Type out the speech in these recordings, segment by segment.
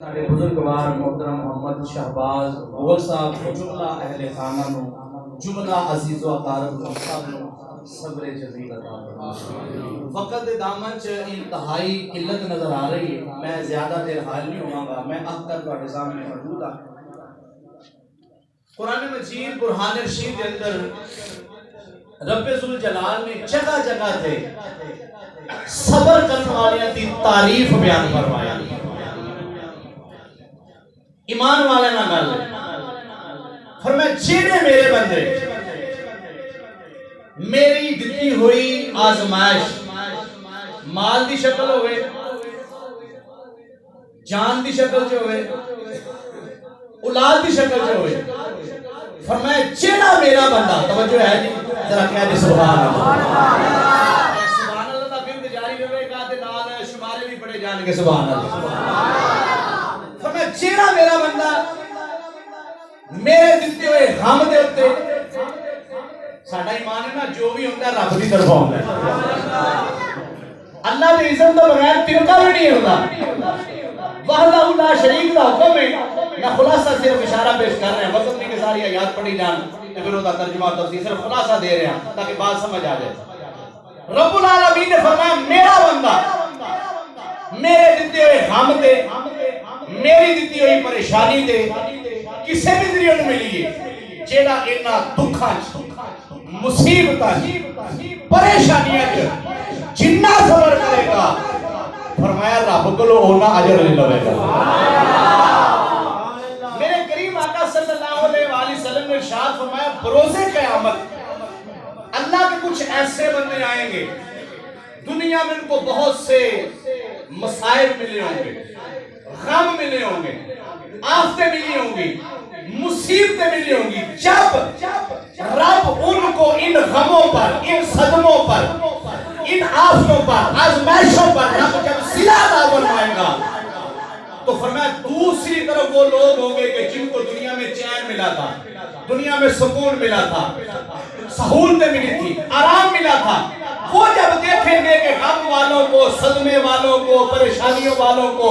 سارے بزرگوار محترم محمد شہباز مغل صاحب و جملہ اہل خانہ نو جملہ عزیز و اقارب نو سب نو صبر جزیل عطا فرمائے۔ وقت دامن چ انتہائی قلت نظر آ رہی ہے، میں زیادہ دیر حال نہیں ہوں گا، میں اختر کا نظام میں موجود ہوں۔ قرآن مجید برہان رشید کے اندر رب ذوالجلال نے جگہ جگہ تے صبر کرنے والیاں دی تعریف بیان فرمایا۔ ایمان والے نہ گل فرمایا جیڑے میرے بندے میری دتی ہوئی آزمائش مال دی شکل ہوئے، جان دی شکل جو ہوئے، اولاد دی شکل جو ہوئے، فرمایا جیڑا میرا بندہ، توجہ ہے جی ذرا کہہ دے سبحان اللہ، سبحان اللہ دا بند جاری ہوئے گا تے نال شمارے بھی پڑے جان کے سبحان اللہ۔ فرمایا جیڑا میرا بندہ میرے دیتے ہوئے غم دے ہوتے، ساڈا ایمان ہے نا جو بھی ہوتا ہے رب دی طرف ہوتا ہے، اللہ کے اذن تو بغیر تنکا بھی نہیں ہوتا، وحدہ لا شریک دا حکم ہے۔ میں خلاصہ صرف اشارہ پیش کر رہے ہیں، وقت نہیں کہ ساری آیات پڑھی جان تو پھر ہوتا ترجمہ تفسیر، صرف خلاصہ دے رہے ہیں تاکہ بات سمجھ آ جائے۔ رب العالمین نے فرمایا میرا بندہ میرے دیتے ہوئے غم دے، میری دیتی ہوئی پریشانی دے کسے بھی ذریعہ نو ملی ہے، جیڑا اینا دکھاں مصیبتاں پریشانیاں جنہ صبر کرے گا، فرمایا رب کو ہونا اجر لے لوے گا۔ میرے کریم آقا صلی اللہ علیہ وآلہ وسلم نے ارشاد فرمایا بروز قیامت اللہ کے کچھ ایسے بندے آئیں گے، دنیا میں ان کو بہت سے مسائل ملے ہوں گے، غم ملے ہوں گے، آفتیں ملی ہوں گی، مصیبتیں ملی ہوں گی، جب رب ان کو ان غموں پر، ان صدموں پر، ان آفتوں پر، آزمائشوں پر رب جب صلہ عطا فرمائے گا تو فرمایا دوسری طرف وہ لوگ ہوں گے کہ جن کو دنیا میں چین ملا تھا، دنیا میں سکون ملا تھا، سہولتیں ملی تھی، آرام ملا تھا، وہ جب دیکھیں گے کہ غم والوں کو، صدمے والوں کو، پریشانیوں والوں کو،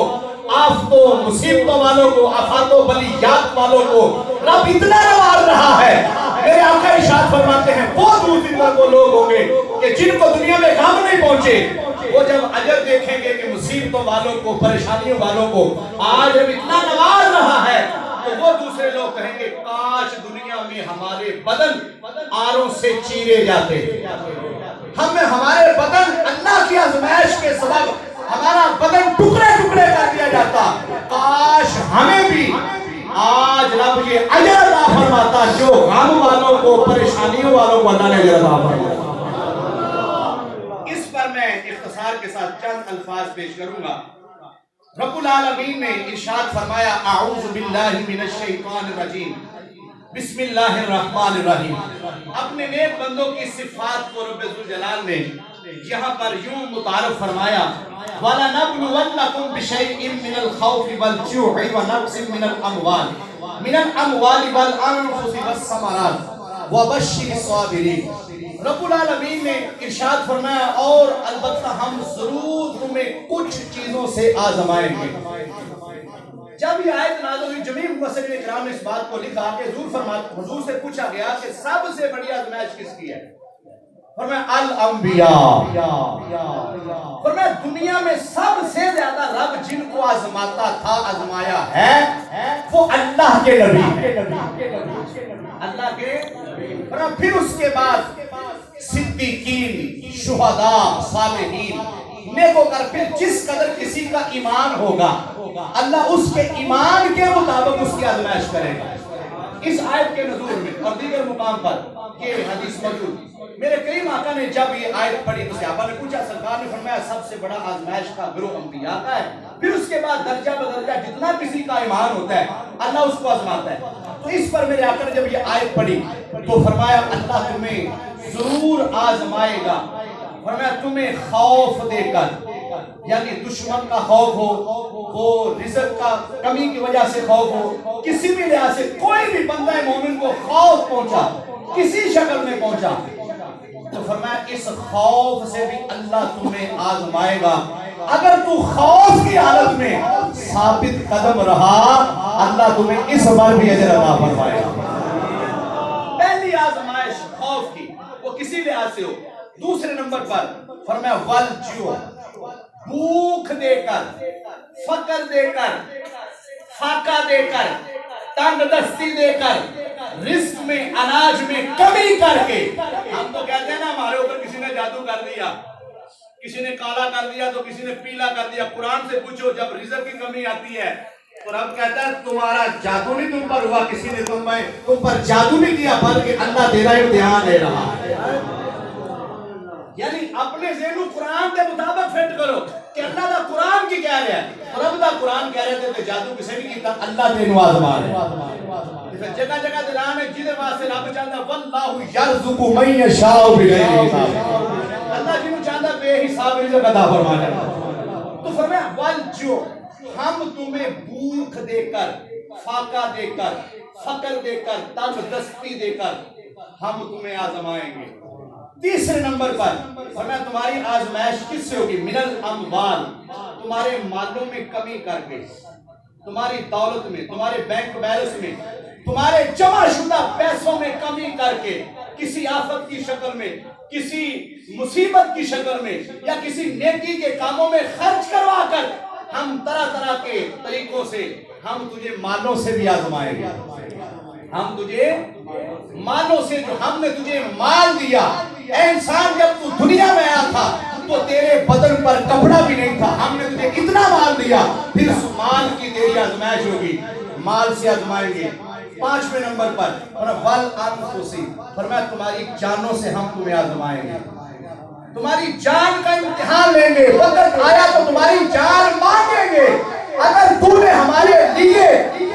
آفتوں مصیبتوں والوں کو، آفات و بلیات والوں کو رب اتنا نواز رہا ہے، میرے آقا ارشاد فرماتے ہیں وہ دوسری طرف وہ لوگ ہوں گے کہ جن کو دنیا میں غم نہیں پہنچے، وہ جب اجر دیکھیں گے کہ مصیبتوں والوں کو، پریشانیوں والوں کو آج ہم اتنا نواز رہا ہے، تو وہ دوسرے لوگ کہیں گے کاش دنیا میں ہمارے بدن آروں سے چیرے جاتے، ہمیں ہمارے بدن اللہ کی آزمائش کے سبب ہمارا بدن ٹکڑے ٹکڑے کر دیا جاتا، کاش ہمیں بھی آج رب یہ اجر عطا فرماتا جو غم والوں کو، پریشانیوں والوں کو اللہ نے اجر عطا فرمایا۔ اس پر میں اختصار کے ساتھ چند الفاظ پیش کروں گا۔ رب العالمین نے ارشاد فرمایا اعوذ باللہ من الشیطان الرجیم بسم اللہ الرحمن الرحیم۔ اپنے نیک بندوں کی صفات کو رب ذوالجلال نے یہاں پر یوں متعارف فرمایا وَلَنَبْلُوَنَّكُمْ بِشَيْءٍ مِّنَ الْخَوْفِ وَالْجُوعِ وَنَقْصٍ مِّنَ الْأَمْوَالِ وَالْأَنفُسِ وَالثَّمَرَاتِ وَبَشِّرِ الصَّابِرِينَ۔ رب العالمین نے ارشاد فرمایا اور البتہ ہم ضرور تمہیں کچھ چیزوں سے آزمائیں گے۔ جب یہ آیت نازل ہوئی جمیع مفسرین کرام نے اس بات کو لکھا کہ حضور سے پوچھا گیا کہ سب سے بڑی آزمائش کس کی ہے؟ فرمایا الانبیاء، فرمایا دنیا میں سب سے زیادہ رب جن کو آزماتا تھا، آزمایا ہے، وہ اللہ کے نبی ہیں، اللہ کے، فرمایا پھر اس کے بعد صدیقین، شہداء، صالحین، نیکوکار، پھر جس قدر کسی کا ایمان ہوگا اللہ اس کے ایمان کے مطابق اس کی آزمائش کرے گا۔ اس آیت کے نزول میں اور دیگر مقام پر یہ حدیث موجود۔ میرے کریم آقا نے جب یہ آیت پڑھی تو صحابہ نے پوچھا، سرکار نے فرمایا سب سے بڑا آزمائش کا گروہ انبیاء کا ہے، پھر اس کے بعد درجہ بدرجہ جتنا کسی کا ایمان ہوتا ہے اللہ اس کو آزماتا ہے۔ تو اس پر میرے آقا نے جب یہ آیت پڑھی تو فرمایا اللہ تمہیں ضرور آزمائے گا، فرمایا تمہیں خوف دے کر، یعنی دشمن کا خوف ہو، وہ رزق کا کمی کی وجہ سے خوف ہو، کسی بھی لحاظ سے کوئی بھی بندہ مومن کو خوف پہنچا، کسی شکل میں پہنچا، تو فرمایا اس خوف سے بھی اللہ تمہیں آزمائے گا اگر تو خوف کی حالت میں ثابت قدم رہا اللہ تمہیں اس بار بھی اجر عطا فرمائے گا۔ پہلی آزمائش خوف کی وہ کسی لحاظ سے ہو۔ دوسرے نمبر پر فرمایا والجوع، بھوک دے کر، فقر دے کر، فاقہ دے کر، تنگ دستی دے کر، رزق میں اناج میں کمی کر کے۔ ہم تو کہتے ہیں نا ہمارے اوپر کسی نے جادو کر دیا، کسی نے کالا کر دیا تو کسی نے پیلا کر دیا۔ قرآن سے پوچھو جب رزق کی کمی آتی ہے تو رب کہتا ہے تمہارا جادو نہیں تم پر ہوا، کسی نے تم پر جادو نہیں کیا بلکہ اللہ تیرا امتحان لے رہا ہے۔ یعنی اپنے ذہن قرآن کے مطابق فٹ کرو کہ اللہ دا قرآن کی کہہ رہا ہے، رب دا قرآن کہہ رہے تھے کہ جادو کسے نہیں کیتا، اللہ تینوں آزما رہا ہے۔ جگہ جگہ دلان ہے جہدے واسطے رب چاہتا واللہ یرزق من یشاء بغیر حساب، اللہ جنوں چاہتا بے حساب رزق عطا فرماتا ہے۔ تو فرمایا والجوع، ہم تمہیں بھوک دے کر، فاقہ دے کر، فقر دے کر، تنگ دستی دے کر ہم تمہیں آزمائیں گے۔ تیسرے نمبر پر فرمایا تمہاری آزمائش کس سے ہوگی؟ من الاموال، تمہارے مالوں میں کمی کر کے، تمہاری دولت میں، تمہارے بینک بیلنس میں، تمہارے جمع شدہ پیسوں میں کمی کر کے، کسی آفت کی شکل میں، کسی مصیبت کی شکل میں یا کسی نیکی کے کاموں میں خرچ کروا کر ہم طرح طرح کے طریقوں سے ہم تجھے مالوں سے بھی آزمائیں گے۔ ہم تجھے مالوں سے، جو ہم نے تجھے مال دیا، اے انسان جب تو دنیا میں آیا تھا تو تیرے بدن پر کپڑا بھی نہیں تھا، ہم نے تجھے اتنا مال دیا، پھر اس مال کی تیری آزمائش ہوگی، مال سے آزمائیں گے۔ پانچویں نمبر پر والانفسی، فرمایا تمہاری جانوں سے ہم تمہیں آزمائیں گے، تمہاری جان کا امتحان لیں گے، وقت آیا تو تمہاری جان مانگیں گے، اگر تو نے ہمارے لیے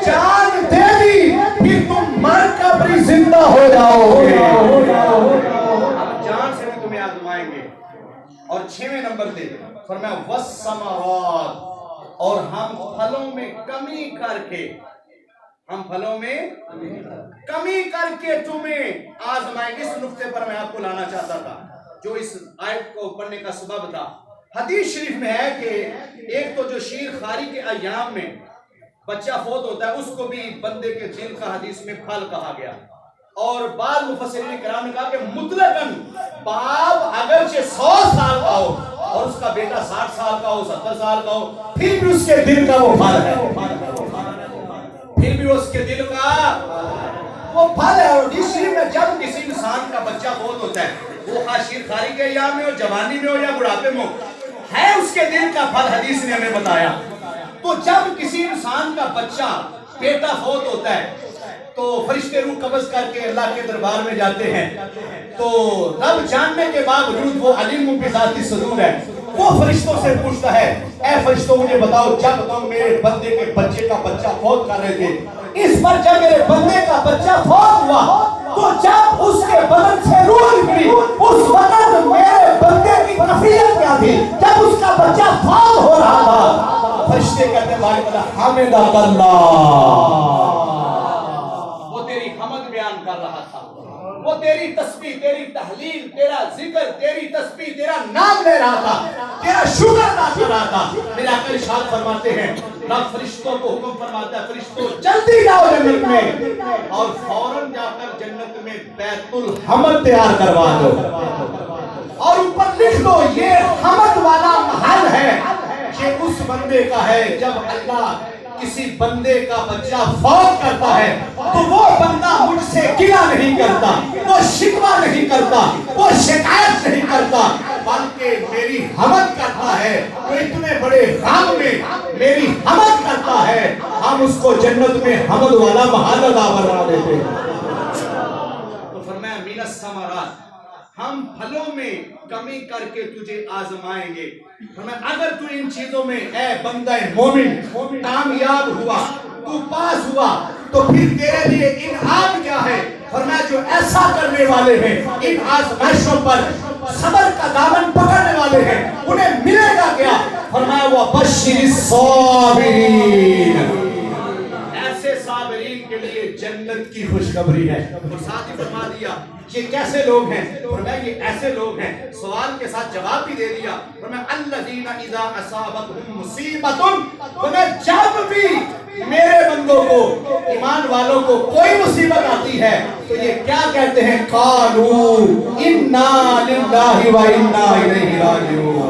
جان دے دی پھر تم مر کر بھی زندہ ہو جاؤ گے، ہم جان سے بھی تمہیں آزمائیں گے۔ اور چھویں نمبر پہ فرمایا والثمرات، اور ہم پھلوں میں کمی کر کے، ہم پھلوں میں کمی کر کے تمہیں آزمائیں گے۔ اس نقطے پر میں آپ کو لانا چاہتا تھا جو اس آیت کو پڑھنے کا سبب تھا۔ حدیث شریف میں ہے کہ ایک تو جو شیر خاری کے ایام میں بچہ فوت ہوتا ہے اس کو بھی بندے کے دل کا حدیث میں پھل کہا گیا، اور بعض مفسرین کرام نے کہا کہ مطلقاً باپ اگرچہ 100 سال کا ہو اور اس کا بیٹا 60 سال کا ہو، 70 سال کا ہو، پھر بھی اس کے دل کا وہ پھل ہے، پھر بھی اس کے دل کا وہ پھل ہے۔ اور حدیث شریف میں جب کسی انسان کا بچہ فوت ہوتا ہے، وہ شیر خاری کے ایام میں ہو، جوانی میں ہو یا بڑھاپے میں ہو، ہے اس کے دل کا پھل، حدیث نے ہمیں بتایا۔ تو جب کسی انسان کا بچہ بیٹا فوت ہوتا ہے تو فرشتے روح قبض کر کے اللہ کے دربار میں جاتے ہیں، تو رب جاننے کے باوجود وہ علیم بذات صدور ہے، وہ فرشتوں سے پوچھتا ہے اے فرشتوں مجھے بتاؤ جب تم میرے بندے کے بچے کا بچہ فوت کر رہے تھے، اس پر جب میرے بندے کا بچہ فوت ہوا تو جب اس کے بدن سے روح نکلی اس وقت میرے بندے کی کیفیت کیا تھی جب اس کا بچہ فوت ہو رہا تھا؟ فرشتے کہتے ہیں بھائی بلا حمدک اللہ، وہ تیری حمد بیان کر رہا تھا، وہ تیری تسبیح، تیری تحلیل، تیرا ذکر، تیری تسبیح، تیرا نام لے رہا تھا، تیرا شکر ادا کر رہا تھا۔ میرے آقا ارشاد فرماتے ہیں رب فرشتوں کو حکم فرماتا ہے فرشتوں جلدی جاؤ جنت میں اور فوراً جا کر جنت میں بیت الحمد تیار کروا دو اور اوپر لکھ دو یہ حمد والا محل ہے، یہ اس بندے کا ہے جب اللہ کسی بندے کا بچہ فوت کرتا ہے تو وہ بندہ مجھ سے گلہ نہیں کرتا، وہ شکوہ نہیں کرتا، وہ شکایت نہیں کرتا، بلکہ میری حمد کرتا ہے، وہ اتنے بڑے غم میں میری حمد کرتا ہے، ہم اس کو جنت میں حمد والا محل عطا فرما دیتے ہیں۔ تو فرمایا من الثمرات، ہم پھلوں میں کمی کر کے تجھے آزمائیں گے۔ فرمایا اگر تو ان چیزوں میں اے بندہ مومن کامیاب ہوا، تو پاس ہوا، تو پھر تیرے لیے انعام کیا ہے؟ فرمایا جو ایسا کرنے والے ہیں ان آزمائشوں پر صبر کا دامن پکڑنے والے ہیں انہیں ملے گا کیا؟ فرمایا وَبَشِّرِ الصَّابِرِينَ، ایسے صابرین کے لیے جنت کی خوشخبری ہے. اور ساتھ ہی فرما دیا یہ کیسے لوگ ہیں؟ فرمایا یہ ایسے لوگ ہیں. سوال کے ساتھ جواب بھی دے دیا. فرمایا الذین اذا اصابتهم مصیبۃ، فرمایا جب بھی میرے بندوں کو، ایمان والوں کو کوئی مصیبت آتی ہے تو یہ کیا کہتے ہیں؟ قالوا انا للہ و انا الیہ راجعون.